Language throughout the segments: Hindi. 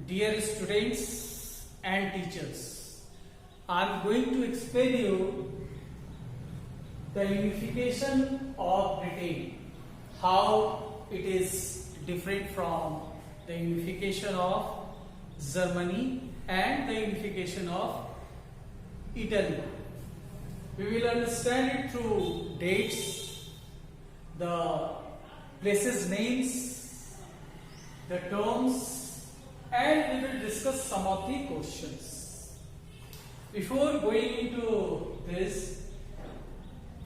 Dear students and teachers, I am going to explain you the unification of Britain, how it is different from the unification of Germany and the unification of Italy. We will understand it through dates, the places names, the terms, and we will discuss some of the questions. Before going into this,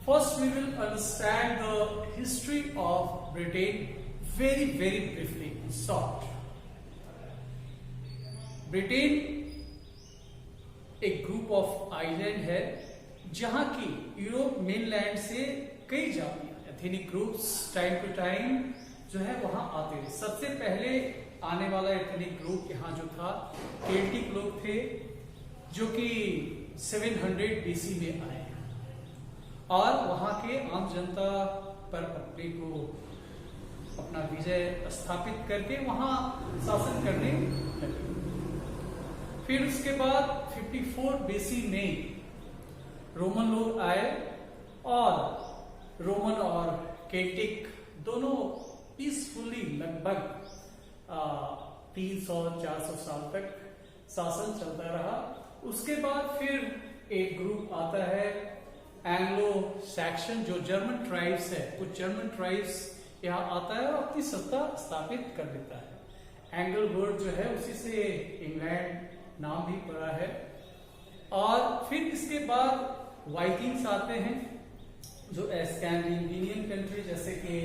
first we will understand the history of Britain very briefly, in short. Britain एक ग्रुप ऑफ आइलैंड है जहां की यूरोप मेनलैंड से कई जातियां ethnic groups time to time जो है वहां आते थे। सबसे पहले आने वाला एथनिक ग्रुप यहाँ जो था केल्टिक लोग थे, जो कि 700 BC में आए और वहां के आम जनता पर अपने को अपना विजय स्थापित करके वहां शासन करने लगे। फिर उसके बाद 54 BC में रोमन लोग आए और रोमन और केल्टिक दोनों पीसफुली लगभग 300-400 साल तक शासन चलता रहा। उसके बाद फिर एक ग्रुप आता है एंग्लो सैक्सन, जो जर्मन ट्राइब्स है। कुछ जर्मन ट्राइब्स यहाँ आता है और अपनी सत्ता स्थापित कर देता है। एंगल वर्ड जो है उसी से इंग्लैंड नाम भी पड़ा है। और फिर इसके बाद वाइकिंग्स आते हैं, जो स्कैंडिनेवियन कंट्री जैसे कि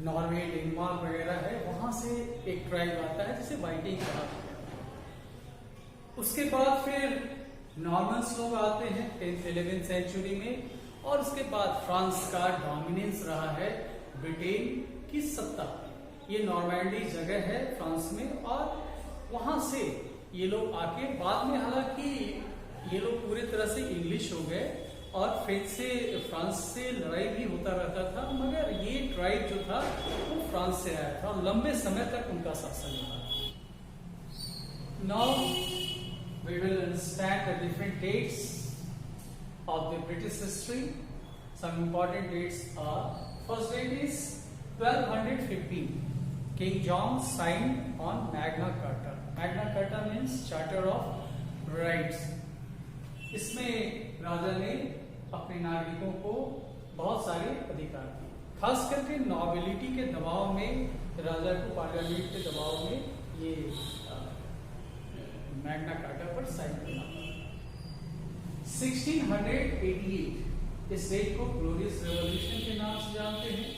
नॉर्वे, डेनमार्क वगैरह है, वहां से एक ट्राइब आता है जिसे वाइकिंग कहा जाता है। उसके बाद फिर नॉर्मन्स लोग आते हैं 10th-11th सेंचुरी में, और उसके बाद फ्रांस का डोमिनेंस रहा है ब्रिटेन की सत्ता। ये नॉर्मैंडी जगह है फ्रांस में, और वहां से ये लोग आके बाद में, हालांकि ये लोग पूरी तरह से इंग्लिश हो गए और फ्रांस से लड़ाई भी होता रहता था, मगर ये ट्राइब जो था वो फ्रांस से आया था और लंबे समय तक उनका शासन रहा। Now we will understand the different dates of the British history. Some important dates are, first date is 1215, king John sign on Magna Carta. Magna Carta means charter of rights. इसमें राजा ने अपने नागरिकों को बहुत सारे अधिकार दिए, खास करके नॉबिलिटी के दबाव में, राजा को पार्लियामेंट के दबाव में ये मैग्ना कार्टा पर साइन करना पड़ा। 1688 इस डेट को ग्लोरियस रेवोल्यूशन के नाम से जानते हैं।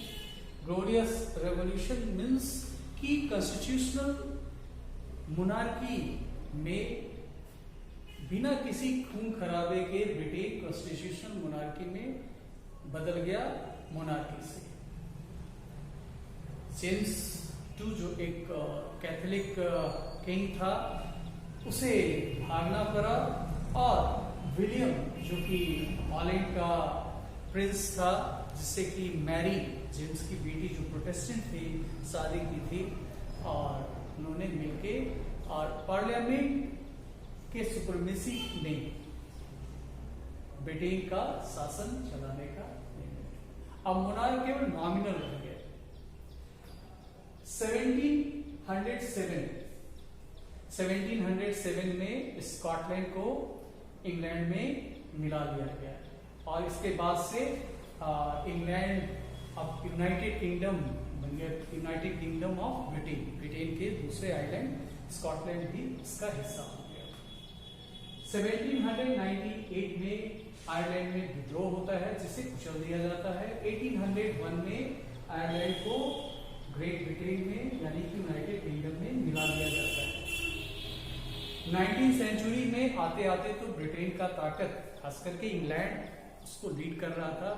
ग्लोरियस रेवोल्यूशन मीन्स कि कॉन्स्टिट्यूशनल मोनार्की में बिना किसी खून खराबे के ब्रिटेन कॉन्स्टिट्यूशनल मोनार्की में बदल गया मोनार्की से। जेम्स II जो एक कैथोलिक किंग था, उसे भागना पड़ा, और विलियम जो कि हॉलैंड का प्रिंस था, जिससे कि मैरी जेम्स की बेटी जो प्रोटेस्टेंट थी शादी की थी, और उन्होंने मिलके और पार्लियामेंट के सुपरमेसी ने ब्रिटेन का शासन चलाने का निर्णय। अब मोनार्क केवल नॉमिनल रह गए। 1707 में स्कॉटलैंड को इंग्लैंड में मिला दिया गया, और इसके बाद से इंग्लैंड अब यूनाइटेड किंगडम बन गया, United kingdom of Britain. Britain के दूसरे आइलैंड स्कॉटलैंड भी इसका हिस्सा हो गया। 1798 में आयरलैंड में विद्रोह होता है, जिसे कुचल दिया जाता है। 1801 में आयरलैंड को ग्रेट ब्रिटेन में यानी कि यूनाइटेड किंगडम में मिला दिया जाता है। 19th सेंचुरी में आते आते तो ब्रिटेन का ताकत, खास करके इंग्लैंड उसको लीड कर रहा था,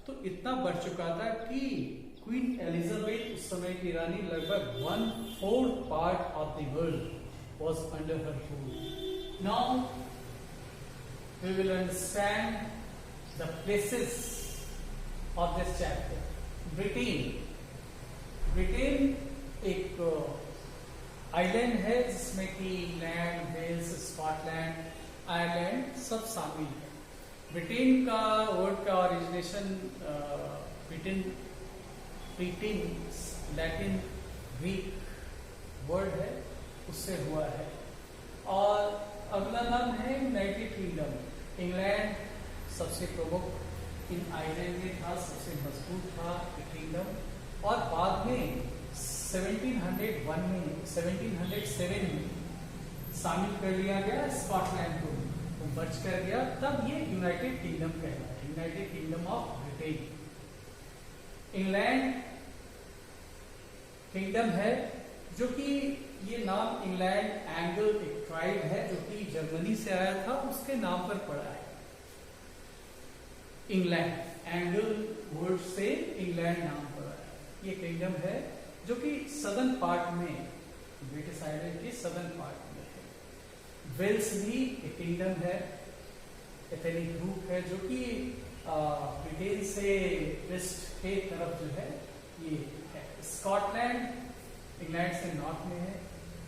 तो इतना बढ़ चुका था कि क्वीन एलिजाबेथ उस समय की रानी लगभग 1/4 part of the world was under her rule. Now we will understand the places of this chapter. Britain एक आइलैंड है जिसमें कि इंग्लैंड, वेल्स, स्कॉटलैंड, आयरलैंड सब शामिल है। ब्रिटेन का वर्ड का origination Britain Latin Greek word है उससे हुआ है। और अगला नाम है यूनाइटेड किंगडम। इंग्लैंड सबसे प्रमुख इन आइलैंड में था, सबसे मजबूत था किंगडम। और बाद में 1707 में शामिल कर लिया गया स्कॉटलैंड को, वो बच कर गया, तब ये यूनाइटेड किंगडम कहलाया, United kingdom of Britain. England kingdom है जो कि ये नाम इंग्लैंड एंगल एक ट्राइब है जो कि जर्मनी से आया था, उसके नाम पर पड़ा है। इंग्लैंड एंगल वर्ड से इंग्लैंड नाम पड़ा है। ये किंगडम है जो कि सदर्न पार्ट में, ब्रिटिश आइलैंड के सदर्न पार्ट में है। वेल्स भी एक किंगडम है, एथनिक ग्रुप है जो कि ब्रिटेन से वेस्ट के तरफ जो है ये है। स्कॉटलैंड इंग्लैंड से नॉर्थ में है,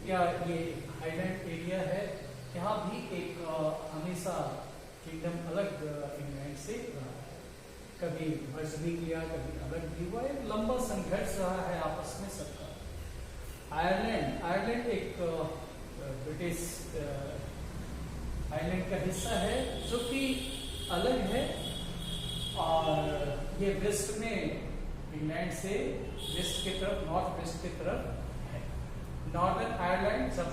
या ये हाईलैंड एरिया है। यहाँ भी एक हमेशा किंगडम अलग इंग्लैंड से रहा है, कभी मर्ज भी किया, कभी अलग भी हुआ, एक लंबा संघर्ष रहा है आपस में सबका। आयरलैंड एक ब्रिटिश आयरलैंड का हिस्सा है जो कि अलग है, और ये वेस्ट में इंग्लैंड से वेस्ट की तरफ, नॉर्थ वेस्ट की तरफ है। नॉर्दर्न आयरलैंड जब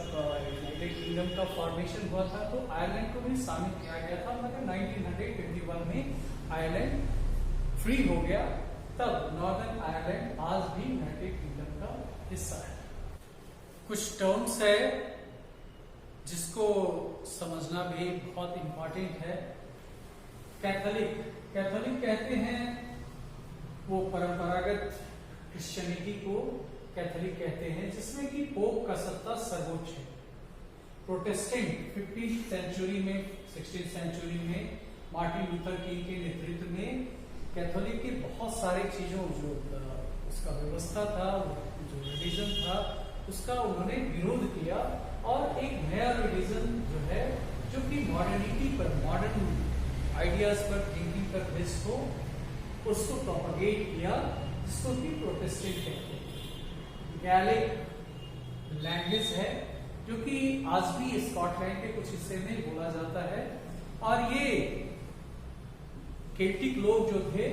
यूनाइटेड किंगडम का फॉर्मेशन हुआ था तो आयरलैंड को भी शामिल किया गया था, मगर 1921 में आयरलैंड फ्री हो गया, तब नॉर्दर्न आयरलैंड आज भी यूनाइटेड किंगडम का हिस्सा है। कुछ टर्म्स है जिसको समझना भी बहुत इंपॉर्टेंट है। कैथोलिक कहते हैं वो परंपरागत क्रिश्चियनिटी को कैथोलिक कहते हैं, जिसमें कि पोप का सत्ता सर्वोच्च है। प्रोटेस्टेंट 15th सेंचुरी में, 16th सेंचुरी में मार्टिन लूथर किंग के नेतृत्व में कैथोलिक की बहुत सारे चीजों, जो उसका व्यवस्था था, जो रिलीजन था, उसका उन्होंने विरोध किया, और एक नया रिलीजन जो है जो कि मॉडर्निटी पर, मॉडर्न आइडियाज पर, थिंकिंग पर बेस्ड हो, उसको प्रोपगेट किया, जिसको कि प्रोटेस्टेंट कहते हैं। गैलिक लैंग्वेज है जो कि आज भी स्कॉटलैंड के कुछ हिस्से में बोला जाता है, और ये केल्टिक लोग जो थे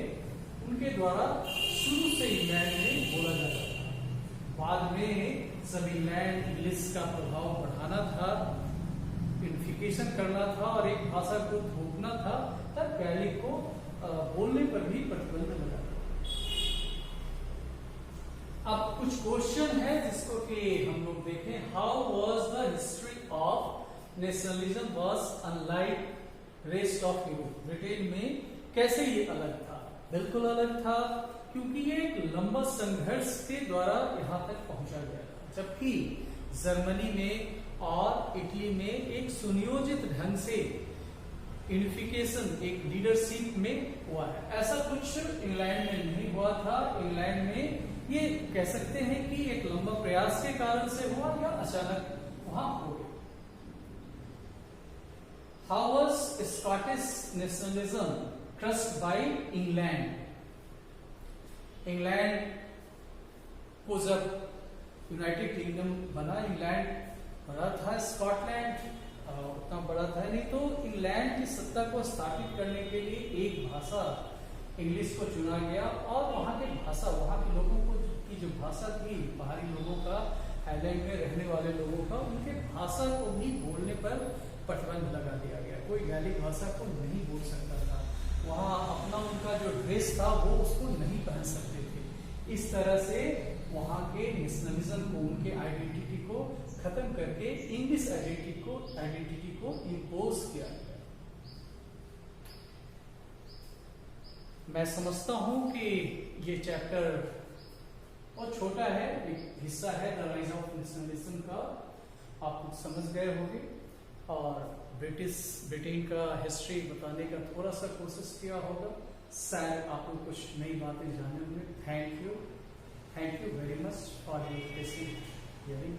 उनके द्वारा शुरू से इंग्लैंड में बोला जाता था। बाद में जब इंग्लैंड इंग्लिश का प्रभाव बढ़ाना था, यूनिफिकेशन करना था और एक भाषा को थोपना था, तब गैलिक को बोलने पर भी प्रतिबंध लगा। अब कुछ क्वेश्चन है जिसको कि हम लोग देखें। How was the history of nationalism was unlike rest of Europe. Britain में कैसे ये अलग था? बिल्कुल अलग था, क्योंकि ये एक लंबा संघर्ष के द्वारा यहाँ तक पहुंचा गया था, जबकि जर्मनी में और इटली में एक सुनियोजित ढंग से यूनिफिकेशन, एक लीडरशिप में हुआ है। ऐसा कुछ इंग्लैंड में नहीं हुआ था। इंग्लैंड में ये कह सकते हैं कि एक लंबा प्रयास के कारण से हुआ, या अचानक वहां हो गया। How was Scottish nationalism crushed by England. England को जब यूनाइटेड किंगडम बना, इंग्लैंड बड़ा था, स्कॉटलैंड उतना बड़ा था नहीं, तो इंग्लैंड की सत्ता को स्थापित करने के लिए एक भाषा इंग्लिश को चुना गया, और वहाँ की भाषा, वहाँ के लोगों को की जो भाषा थी, बाहरी लोगों का, आइलैंड में रहने वाले लोगों का, उनके भाषा को भी बोलने पर प्रतिबंध लगा दिया गया। कोई गैलिक भाषा को नहीं बोल सकता था, वहाँ अपना उनका जो ड्रेस था वो उसको नहीं पहन सकते थे। इस तरह से वहाँ के नेशनलिज्म को, उनके आइडेंटिटी को खत्म करके इंग्लिश आइडेंटिटी को इम्पोज किया गया। मैं समझता हूं कि ये चैप्टर बहुत छोटा है, एक हिस्सा है द राइज ऑफ नेशनलिज्म का, आप कुछ समझ गए होंगे, और ब्रिटेन का हिस्ट्री बताने का थोड़ा सा कोशिश किया होगा। शायद आपको कुछ नई बातें जानने होंगे। Thank you very much for your patient hearing.